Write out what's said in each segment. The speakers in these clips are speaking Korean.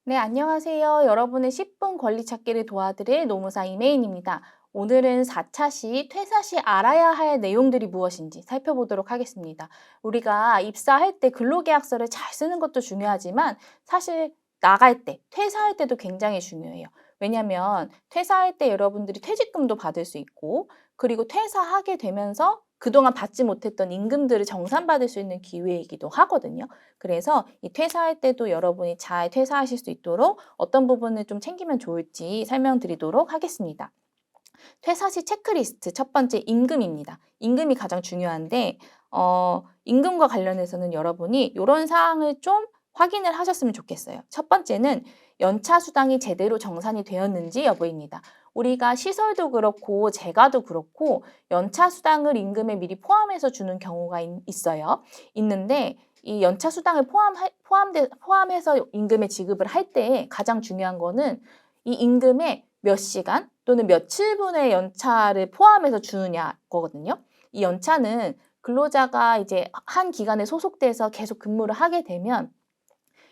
네, 안녕하세요. 여러분의 10분 권리 찾기를 도와드릴 노무사 이메인입니다. 오늘은 4차 시, 퇴사 시 알아야 할 내용들이 무엇인지 살펴보도록 하겠습니다. 우리가 입사할 때 근로계약서를 잘 쓰는 것도 중요하지만 사실 나갈 때, 퇴사할 때도 굉장히 중요해요. 왜냐하면 퇴사할 때 여러분들이 퇴직금도 받을 수 있고 그리고 퇴사하게 되면서 그동안 받지 못했던 임금들을 정산받을 수 있는 기회이기도 하거든요. 그래서 이 퇴사할 때도 여러분이 잘 퇴사하실 수 있도록 어떤 부분을 좀 챙기면 좋을지 설명드리도록 하겠습니다. 퇴사 시 체크리스트 첫 번째 임금입니다. 임금이 가장 중요한데 임금과 관련해서는 여러분이 이런 사항을 좀 확인을 하셨으면 좋겠어요. 첫 번째는 연차 수당이 제대로 정산이 되었는지 여부입니다. 우리가 시설도 그렇고 재가도 그렇고 연차 수당을 임금에 미리 포함해서 주는 경우가 있어요. 있는데 이 연차 수당을 포함해서 임금에 지급을 할 때 가장 중요한 거는 이 임금에 몇 시간 또는 며칠분의 연차를 포함해서 주느냐 거거든요. 이 연차는 근로자가 이제 한 기관에 소속돼서 계속 근무를 하게 되면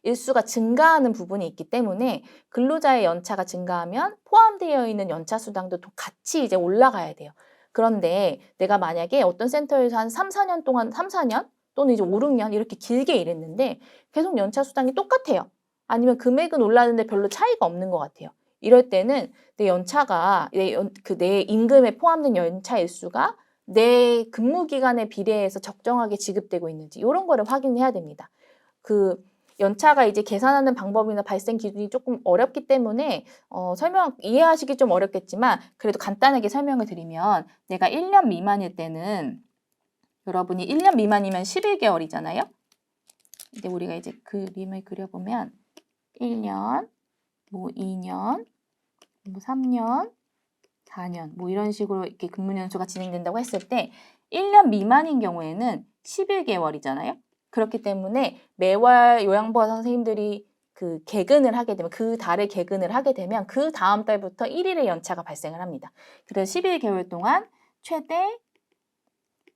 일수가 증가하는 부분이 있기 때문에 근로자의 연차가 증가하면 포함되어 있는 연차 수당도 같이 이제 올라가야 돼요. 그런데 내가 만약에 어떤 센터에서 한 3, 4년 동안 3, 4년 또는 이제 5, 6년 이렇게 길게 일했는데 계속 연차 수당이 똑같아요. 아니면 금액은 올랐는데 별로 차이가 없는 것 같아요. 이럴 때는 내 연차가 내 임금에 포함된 연차 일수가 내 근무 기간에 비례해서 적정하게 지급되고 있는지 이런 거를 확인해야 됩니다. 그 연차가 이제 계산하는 방법이나 발생 기준이 조금 어렵기 때문에 이해하시기 좀 어렵겠지만 그래도 간단하게 설명을 드리면 내가 1년 미만일 때는 여러분이 1년 미만이면 11개월이잖아요. 이제 우리가 이제 그림을 그려보면 1년, 뭐 2년, 뭐 3년, 4년 뭐 이런 식으로 이렇게 근무 연수가 진행된다고 했을 때 1년 미만인 경우에는 11개월이잖아요. 그렇기 때문에 매월 요양보호 선생님들이 그 개근을 하게 되면 그 달에 개근을 하게 되면 그 다음 달부터 1일의 연차가 발생을 합니다. 그래서 11개월 동안 최대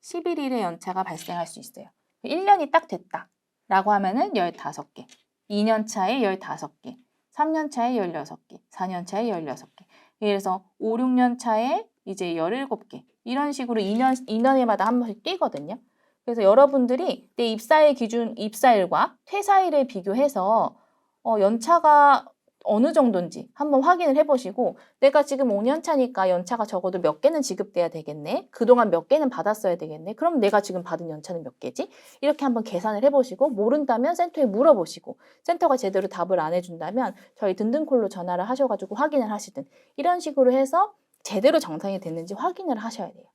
11일의 연차가 발생할 수 있어요. 1년이 딱 됐다라고 하면은 15개, 2년 차에 15개, 3년 차에 16개, 4년 차에 16개. 그래서 5, 6년 차에 이제 17개. 이런 식으로 2년에마다 한 번씩 뛰거든요. 그래서 여러분들이 내 입사일 기준 입사일과 퇴사일을 비교해서 연차가 어느 정도인지 한번 확인을 해보시고 내가 지금 5년 차니까 연차가 적어도 몇 개는 지급돼야 되겠네. 그동안 몇 개는 받았어야 되겠네. 그럼 내가 지금 받은 연차는 몇 개지? 이렇게 한번 계산을 해보시고 모른다면 센터에 물어보시고 센터가 제대로 답을 안 해준다면 저희 든든콜로 전화를 하셔가지고 확인을 하시든 이런 식으로 해서 제대로 정상이 됐는지 확인을 하셔야 돼요.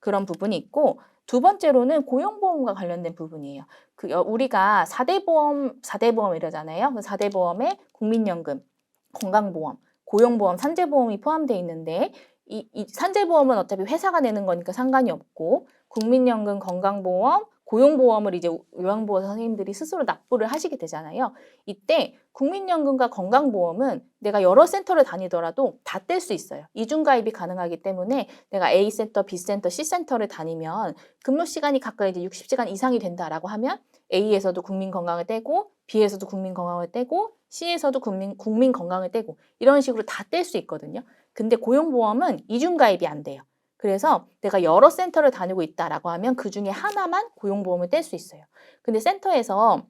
그런 부분이 있고 두 번째로는 고용보험과 관련된 부분이에요. 우리가 4대 보험 이러잖아요. 그 4대 보험에 국민연금, 건강보험, 고용보험, 산재보험이 포함되어 있는데 이 산재보험은 어차피 회사가 내는 거니까 상관이 없고 국민연금, 건강보험, 고용보험을 이제 요양보호 선생님들이 스스로 납부를 하시게 되잖아요. 이때 국민연금과 건강보험은 내가 여러 센터를 다니더라도 다 뗄 수 있어요. 이중가입이 가능하기 때문에 내가 A센터, B센터, C센터를 다니면 근무 시간이 각각 이제 60시간 이상이 된다라고 하면 A에서도 국민건강을 떼고 B에서도 국민건강을 떼고 C에서도 국민건강을 떼고 이런 식으로 다 뗄 수 있거든요. 근데 고용보험은 이중가입이 안 돼요. 그래서 내가 여러 센터를 다니고 있다라고 하면 그 중에 하나만 고용보험을 뗄 수 있어요. 근데 센터에서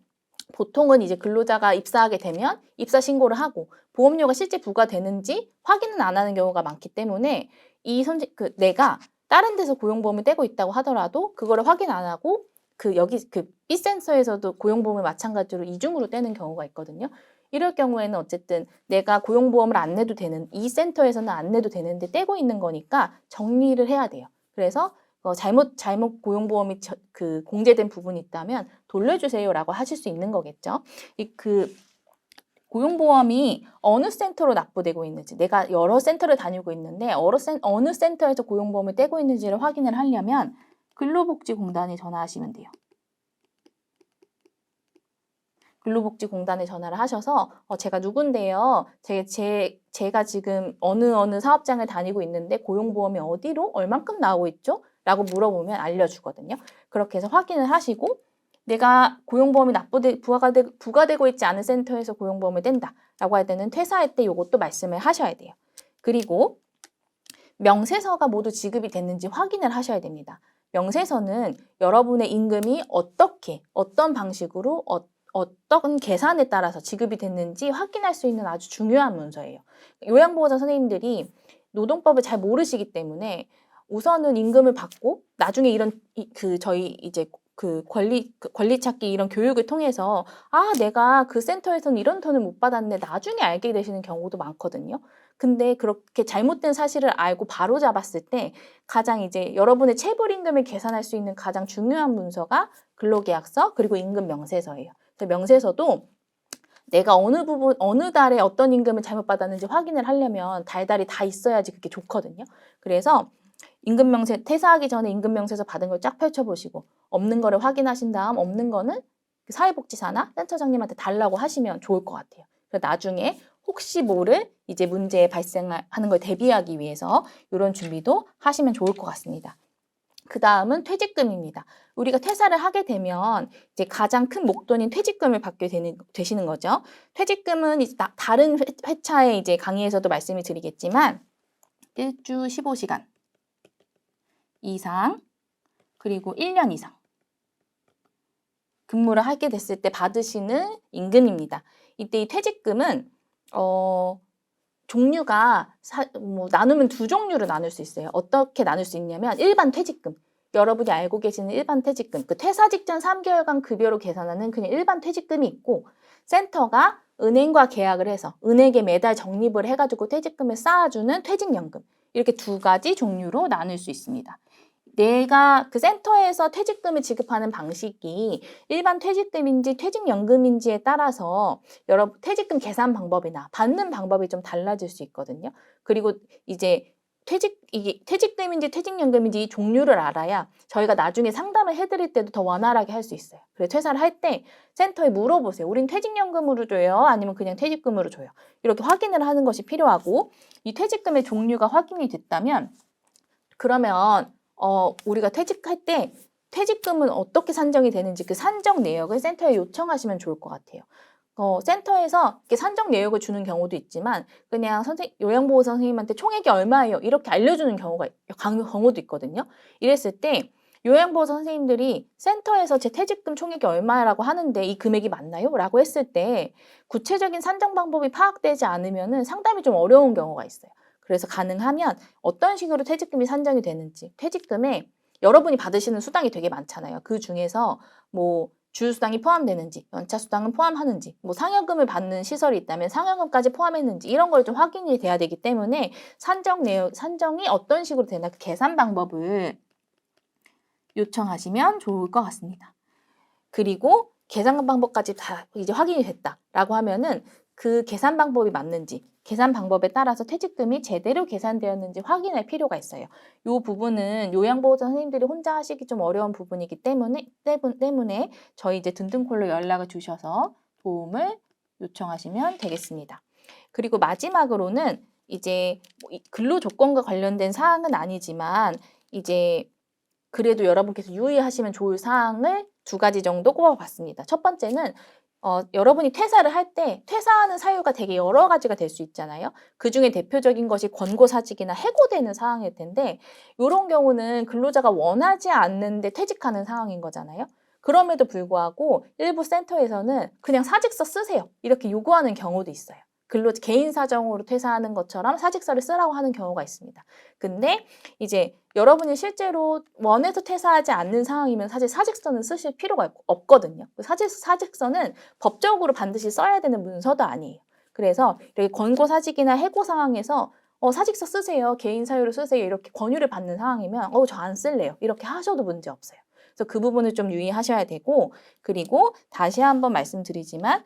보통은 이제 근로자가 입사하게 되면 입사 신고를 하고 보험료가 실제 부과되는지 확인은 안 하는 경우가 많기 때문에 내가 다른 데서 고용보험을 떼고 있다고 하더라도 그거를 확인 안 하고 그 B센터에서도 고용보험을 마찬가지로 이중으로 떼는 경우가 있거든요. 이럴 경우에는 어쨌든 내가 고용보험을 안 내도 되는 이 센터에서는 안 내도 되는데 떼고 있는 거니까 정리를 해야 돼요. 그래서 잘못 고용보험이 공제된 부분이 있다면 돌려주세요라고 하실 수 있는 거겠죠. 고용보험이 어느 센터로 납부되고 있는지 내가 여러 센터를 다니고 있는데 어느 센터에서 고용보험을 떼고 있는지를 확인을 하려면 근로복지공단에 전화하시면 돼요. 근로복지공단에 전화를 하셔서 제가 누군데요. 제가 지금 어느 사업장을 다니고 있는데 고용보험이 어디로 얼만큼 나오고 있죠? 라고 물어보면 알려주거든요. 그렇게 해서 확인을 하시고 내가 고용보험이 부과되고 있지 않은 센터에서 고용보험을 뗀다라고 할 때는 퇴사할 때 이것도 말씀을 하셔야 돼요. 그리고 명세서가 모두 지급이 됐는지 확인을 하셔야 됩니다. 명세서는 여러분의 임금이 어떤 방식으로 어떤 계산에 따라서 지급이 됐는지 확인할 수 있는 아주 중요한 문서예요. 요양보호사 선생님들이 노동법을 잘 모르시기 때문에 우선은 임금을 받고 나중에 이런 저희 이제 권리 찾기 이런 교육을 통해서 내가 그 센터에서는 이런 돈을 못 받았네 나중에 알게 되시는 경우도 많거든요. 근데 그렇게 잘못된 사실을 알고 바로 잡았을 때 가장 이제 여러분의 체불임금을 계산할 수 있는 가장 중요한 문서가 근로계약서 그리고 임금 명세서예요. 명세서도 내가 어느 달에 어떤 임금을 잘못 받았는지 확인을 하려면 달달이 다 있어야지 그게 좋거든요. 그래서 임금명세 퇴사하기 전에 임금명세서 받은 걸 쫙 펼쳐보시고 없는 거를 확인하신 다음 없는 거는 사회복지사나 센터장님한테 달라고 하시면 좋을 것 같아요. 그래서 나중에 혹시 모를 이제 문제 발생하는 걸 대비하기 위해서 이런 준비도 하시면 좋을 것 같습니다. 그 다음은 퇴직금입니다. 우리가 퇴사를 하게 되면 이제 가장 큰 목돈인 퇴직금을 받게 되시는 거죠. 퇴직금은 이제 다른 회차에 이제 강의에서도 말씀을 드리겠지만 일주 15시간 이상 그리고 1년 이상 근무를 하게 됐을 때 받으시는 임금입니다. 이때 이 퇴직금은 종류가 나누면 두 종류로 나눌 수 있어요. 어떻게 나눌 수 있냐면 일반 퇴직금, 여러분이 알고 계시는 일반 퇴직금, 그 퇴사 직전 3개월간 급여로 계산하는 그냥 일반 퇴직금이 있고 센터가 은행과 계약을 해서 은행에 매달 적립을 해가지고 퇴직금을 쌓아주는 퇴직연금 이렇게 두 가지 종류로 나눌 수 있습니다. 내가 그 센터에서 퇴직금을 지급하는 방식이 일반 퇴직금인지 퇴직연금인지에 따라서 여러 퇴직금 계산 방법이나 받는 방법이 좀 달라질 수 있거든요. 그리고 이제 이게 퇴직금인지 퇴직연금인지 이 종류를 알아야 저희가 나중에 상담을 해드릴 때도 더 원활하게 할 수 있어요. 그래서 퇴사를 할 때 센터에 물어보세요. 우린 퇴직연금으로 줘요? 아니면 그냥 퇴직금으로 줘요? 이렇게 확인을 하는 것이 필요하고 이 퇴직금의 종류가 확인이 됐다면 그러면 우리가 퇴직할 때 퇴직금은 어떻게 산정이 되는지 그 산정 내역을 센터에 요청하시면 좋을 것 같아요. 센터에서 이렇게 산정 내역을 주는 경우도 있지만 그냥 요양보호사 선생님한테 총액이 얼마예요? 이렇게 알려주는 경우도 있거든요. 이랬을 때 요양보호사 선생님들이 센터에서 제 퇴직금 총액이 얼마라고 하는데 이 금액이 맞나요? 라고 했을 때 구체적인 산정 방법이 파악되지 않으면 상담이 좀 어려운 경우가 있어요. 그래서 가능하면 어떤 식으로 퇴직금이 산정이 되는지 퇴직금에 여러분이 받으시는 수당이 되게 많잖아요. 그 중에서 뭐 주휴수당이 포함되는지 연차수당은 포함하는지 뭐 상여금을 받는 시설이 있다면 상여금까지 포함했는지 이런 걸 좀 확인이 돼야 되기 때문에 산정이 어떤 식으로 되나 그 계산 방법을 요청하시면 좋을 것 같습니다. 그리고 계산 방법까지 다 이제 확인이 됐다라고 하면은 그 계산 방법이 맞는지 계산 방법에 따라서 퇴직금이 제대로 계산되었는지 확인할 필요가 있어요. 이 부분은 요양보호사 선생님들이 혼자 하시기 좀 어려운 부분이기 때문에 저희 이제 든든콜로 연락을 주셔서 도움을 요청하시면 되겠습니다. 그리고 마지막으로는 이제 근로조건과 관련된 사항은 아니지만 이제 그래도 여러분께서 유의하시면 좋을 사항을 두 가지 정도 꼽아봤습니다. 첫 번째는 여러분이 퇴사를 할 때 퇴사하는 사유가 되게 여러 가지가 될 수 있잖아요. 그중에 대표적인 것이 권고사직이나 해고되는 상황일 텐데 이런 경우는 근로자가 원하지 않는데 퇴직하는 상황인 거잖아요. 그럼에도 불구하고 일부 센터에서는 그냥 사직서 쓰세요. 이렇게 요구하는 경우도 있어요. 개인 사정으로 퇴사하는 것처럼 사직서를 쓰라고 하는 경우가 있습니다. 근데 이제 여러분이 실제로 원해서 퇴사하지 않는 상황이면 사실 사직서는 쓰실 필요가 없거든요. 사직서는 법적으로 반드시 써야 되는 문서도 아니에요. 그래서 이렇게 권고사직이나 해고 상황에서 사직서 쓰세요. 개인 사유로 쓰세요. 이렇게 권유를 받는 상황이면 저 안 쓸래요. 이렇게 하셔도 문제 없어요. 그래서 그 부분을 좀 유의하셔야 되고 그리고 다시 한번 말씀드리지만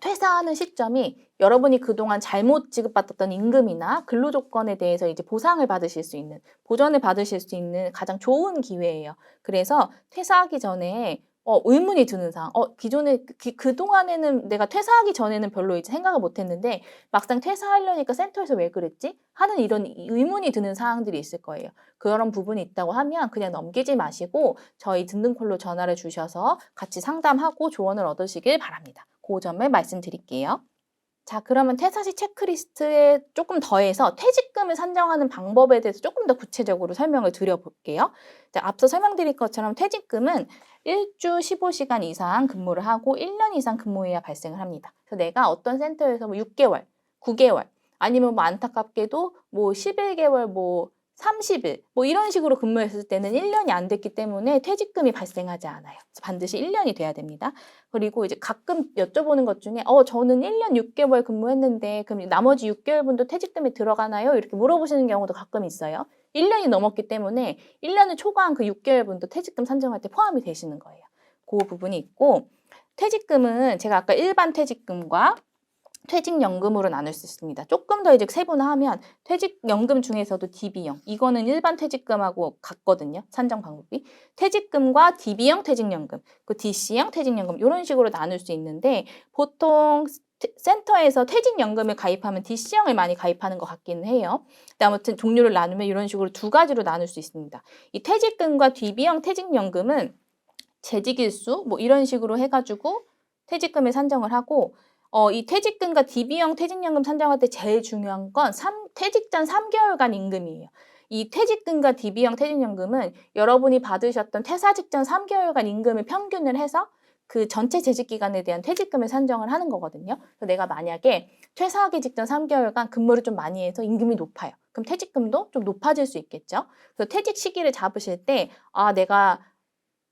퇴사하는 시점이 여러분이 그동안 잘못 지급받았던 임금이나 근로조건에 대해서 이제 보전을 받으실 수 있는 가장 좋은 기회예요. 그래서 퇴사하기 전에 의문이 드는 상황. 기존에 그동안에는 내가 퇴사하기 전에는 별로 이제 생각을 못 했는데 막상 퇴사하려니까 센터에서 왜 그랬지? 하는 이런 의문이 드는 상황들이 있을 거예요. 그런 부분이 있다고 하면 그냥 넘기지 마시고 저희 듣는콜로 전화를 주셔서 같이 상담하고 조언을 얻으시길 바랍니다. 그 점을 말씀드릴게요. 자, 그러면 퇴사시 체크리스트에 조금 더해서 퇴직금을 산정하는 방법에 대해서 조금 더 구체적으로 설명을 드려볼게요. 자, 앞서 설명드린 것처럼 퇴직금은 일주 15시간 이상 근무를 하고 1년 이상 근무해야 발생을 합니다. 그래서 내가 어떤 센터에서 뭐 6개월, 9개월, 아니면 뭐 안타깝게도 뭐 11개월, 뭐 30일, 뭐 이런 식으로 근무했을 때는 1년이 안 됐기 때문에 퇴직금이 발생하지 않아요. 그래서 반드시 1년이 돼야 됩니다. 그리고 이제 가끔 여쭤보는 것 중에 저는 1년 6개월 근무했는데 그럼 나머지 6개월분도 퇴직금이 들어가나요? 이렇게 물어보시는 경우도 가끔 있어요. 1년이 넘었기 때문에 1년을 초과한 그 6개월분도 퇴직금 산정할 때 포함이 되시는 거예요. 그 부분이 있고 퇴직금은 제가 아까 일반 퇴직금과 퇴직연금으로 나눌 수 있습니다. 조금 더 이제 세분화하면 퇴직연금 중에서도 DB형, 이거는 일반 퇴직금하고 같거든요. 산정 방법이. 퇴직금과 DB형 퇴직연금, 그 DC형 퇴직연금 이런 식으로 나눌 수 있는데 보통 센터에서 퇴직연금을 가입하면 DC형을 많이 가입하는 것 같기는 해요. 근데 아무튼 종류를 나누면 이런 식으로 두 가지로 나눌 수 있습니다. 이 퇴직금과 DB형 퇴직연금은 재직일수 뭐 이런 식으로 해가지고 퇴직금을 산정을 하고 이 퇴직금과 DB형 퇴직연금 산정할 때 제일 중요한 건 퇴직 전 3개월간 임금이에요. 이 퇴직금과 DB형 퇴직연금은 여러분이 받으셨던 퇴사 직전 3개월간 임금을 평균을 해서 그 전체 재직 기간에 대한 퇴직금을 산정을 하는 거거든요. 그래서 내가 만약에 퇴사하기 직전 3개월간 근무를 좀 많이 해서 임금이 높아요. 그럼 퇴직금도 좀 높아질 수 있겠죠. 그래서 퇴직 시기를 잡으실 때 내가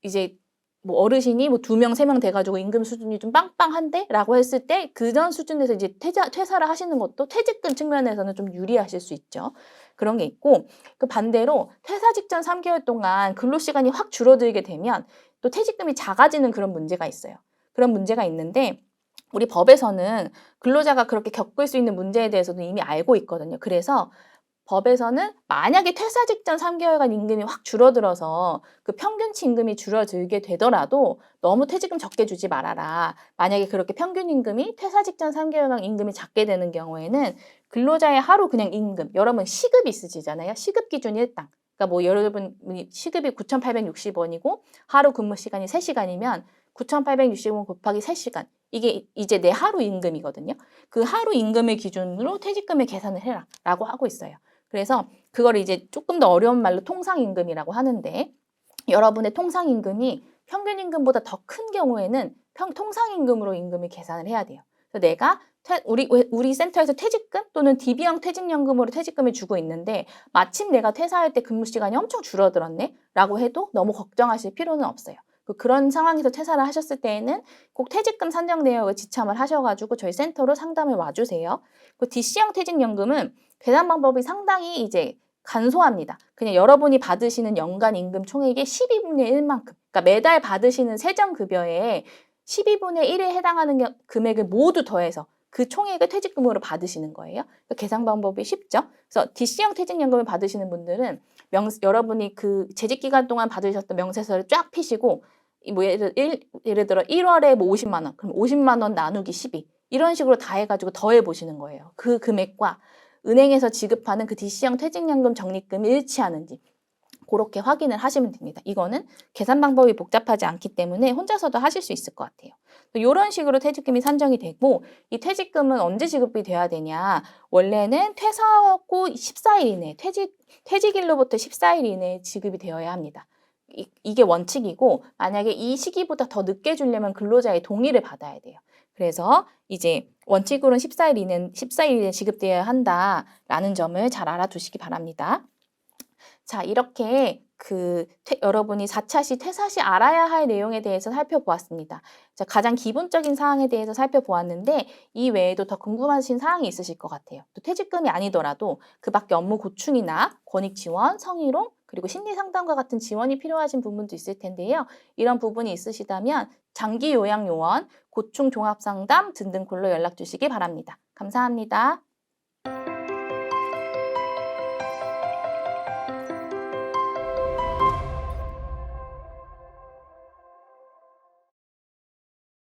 이제 뭐 어르신이 뭐 2명, 3명 돼가지고 임금 수준이 좀 빵빵한데? 라고 했을 때 그런 수준에서 이제 퇴사를 하시는 것도 퇴직금 측면에서는 좀 유리하실 수 있죠. 그런 게 있고 그 반대로 퇴사 직전 3개월 동안 근로시간이 확 줄어들게 되면 또 퇴직금이 작아지는 그런 문제가 있어요. 그런 문제가 있는데 우리 법에서는 근로자가 그렇게 겪을 수 있는 문제에 대해서도 이미 알고 있거든요. 그래서 법에서는 만약에 퇴사 직전 3개월간 임금이 확 줄어들어서 그 평균치 임금이 줄어들게 되더라도 너무 퇴직금 적게 주지 말아라. 만약에 그렇게 평균 임금이 퇴사 직전 3개월간 임금이 작게 되는 경우에는 근로자의 하루 그냥 임금, 여러분 시급이 있으시잖아요. 시급 기준 일당. 그러니까 뭐 여러분이 시급이 9,860원이고 하루 근무 시간이 3시간이면 9,860원 곱하기 3시간. 이게 이제 내 하루 임금이거든요. 그 하루 임금을 기준으로 퇴직금을 계산을 해라 라고 하고 있어요. 그래서 그걸 이제 조금 더 어려운 말로 통상임금이라고 하는데 여러분의 통상임금이 평균임금보다 더 큰 경우에는 통상임금으로 임금을 계산을 해야 돼요. 그래서 내가 우리 센터에서 퇴직금 또는 DB형 퇴직연금으로 퇴직금을 주고 있는데 마침 내가 퇴사할 때 근무 시간이 엄청 줄어들었네 라고 해도 너무 걱정하실 필요는 없어요. 그런 상황에서 퇴사를 하셨을 때에는 꼭 퇴직금 산정 내역을 지참을 하셔가지고 저희 센터로 상담을 와주세요. 그 DC형 퇴직연금은 계산 방법이 상당히 이제 간소합니다. 그냥 여러분이 받으시는 연간 임금 총액의 12분의 1만큼, 그러니까 매달 받으시는 세전급여의 12분의 1에 해당하는 금액을 모두 더해서 그 총액을 퇴직금으로 받으시는 거예요. 그러니까 계산 방법이 쉽죠. 그래서 DC형 퇴직연금을 받으시는 분들은 여러분이 그 재직 기간 동안 받으셨던 명세서를 쫙 피시고 뭐 예를 들어 1월에 뭐 50만 원, 그럼 50만 원 나누기 12 이런 식으로 다 해가지고 더해 보시는 거예요. 그 금액과 은행에서 지급하는 그 DC형 퇴직연금 적립금이 일치하는지 그렇게 확인을 하시면 됩니다. 이거는 계산 방법이 복잡하지 않기 때문에 혼자서도 하실 수 있을 것 같아요. 이런 식으로 퇴직금이 산정이 되고 이 퇴직금은 언제 지급이 돼야 되냐. 원래는 퇴사하고 14일 이내, 퇴직일로부터 14일 이내에 지급이 되어야 합니다. 이게 원칙이고 만약에 이 시기보다 더 늦게 주려면 근로자의 동의를 받아야 돼요. 그래서 이제 원칙으로는 14일 이내 지급되어야 한다라는 점을 잘 알아두시기 바랍니다. 자, 이렇게 여러분이 4차 시 퇴사 시 알아야 할 내용에 대해서 살펴보았습니다. 자, 가장 기본적인 사항에 대해서 살펴보았는데 이 외에도 더 궁금하신 사항이 있으실 것 같아요. 또 퇴직금이 아니더라도 그 밖에 업무 고충이나 권익 지원, 성희롱, 그리고 심리 상담과 같은 지원이 필요하신 부분도 있을 텐데요. 이런 부분이 있으시다면 장기 요양 요원, 고충 종합 상담 등등 콜로 연락 주시기 바랍니다. 감사합니다.